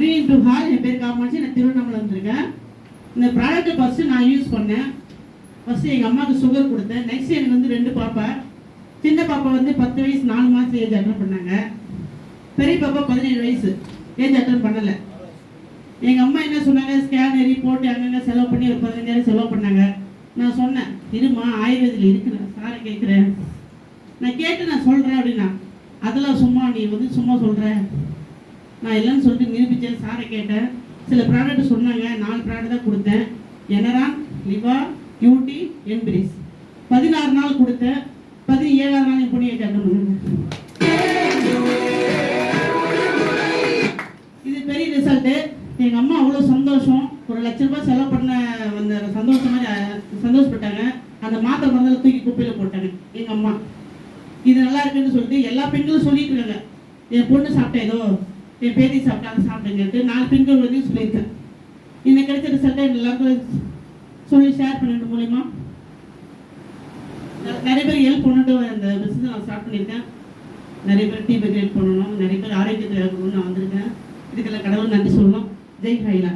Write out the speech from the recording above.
To hall. என் பேர் காமாட்சி, நான் திருவண்ணாமலை வந்திருக்கேன். இந்த ப்ராடக்ட்டை ஃபஸ்ட்டு நான் யூஸ் பண்ணேன். ஃபஸ்ட்டு எங்கள் அம்மாவுக்கு சுகர் கொடுத்தேன். நெக்ஸ்ட் எனக்கு வந்து 2 பாப்பா. சின்ன பாப்பா வந்து 10 வயசு 4 மாதம் ஏஜ் அட்டன் பண்ணாங்க. பெரிய பாப்பா 17 வயசு ஏஜ் அட்டன் பண்ணலை. எங்கள் அம்மா என்ன சொன்னாங்க, ஸ்கேன் ரிப்போர்ட் அங்கங்கே செலவு பண்ணி ஒரு 15,000 செலவு பண்ணாங்க. நான் சொன்னேன், இருமா ஆயுர்வேதில் இருக்கிறேன், சாரை கேட்குறேன், நான் கேட்டு நான் சொல்கிறேன் அப்படின்னா, அதெல்லாம் சும்மா நீ வந்து சும்மா சொல்கிறேன், நான் இல்லைன்னு சொல்லிட்டு நிரூபித்தேன். சாரை கேட்டேன். சில ப்ராடக்ட் சொன்னாங்க, 4 ப்ராடக்ட் தான் கொடுத்தேன். எனரான், லிவா, யூடி, எம்பிரிஸ் 16 நாள் கொடுத்தேன். 17ஆம் நாள் என் பொண்ணு அட்டன் பண்ணுங்க. இது பெரிய ரிசல்ட்டு. எங்கள் அம்மா அவ்வளோ சந்தோஷம். 1,00,000 ரூபாய் செலவு பண்ண அந்த சந்தோஷம் மாதிரி சந்தோஷப்பட்டாங்க. அந்த மாத்திரை மருந்தில் தூக்கி குப்பையில் போட்டாங்க எங்கள் அம்மா. இது நல்லா இருக்குன்னு சொல்லிட்டு எல்லா பெண்களும் சொல்லிட்டு இருக்காங்க, என் பொண்ணு சாப்பிட்டேன், ஏதோ என் பேத்தி சாப்பிட்டா அதை சாப்பிட்டேங்கன்ட்டு 4 பெண்கள் வந்து சொல்லியிருக்கேன். இன்னைக்கு கிடைச்ச ரிசல்ட்டை எல்லாருக்கும் சொல்லி ஷேர் பண்ணிட்டு மூலிமா நிறைய பேர் ஹெல்ப் பண்ணிட்டு அந்த பிஸ்னஸ் நான் ஸ்டார்ட் பண்ணியிருக்கேன். நிறைய பேர் டீ பேக் ஹெல்ப் பண்ணணும், நிறைய பேர் ஆரோக்கியத்தில் இருக்கணும்னு நான் வந்திருக்கேன். இதுக்கெல்லாம் கடவுள் நன்றி சொல்லணும். ஜெய் ஹைலா.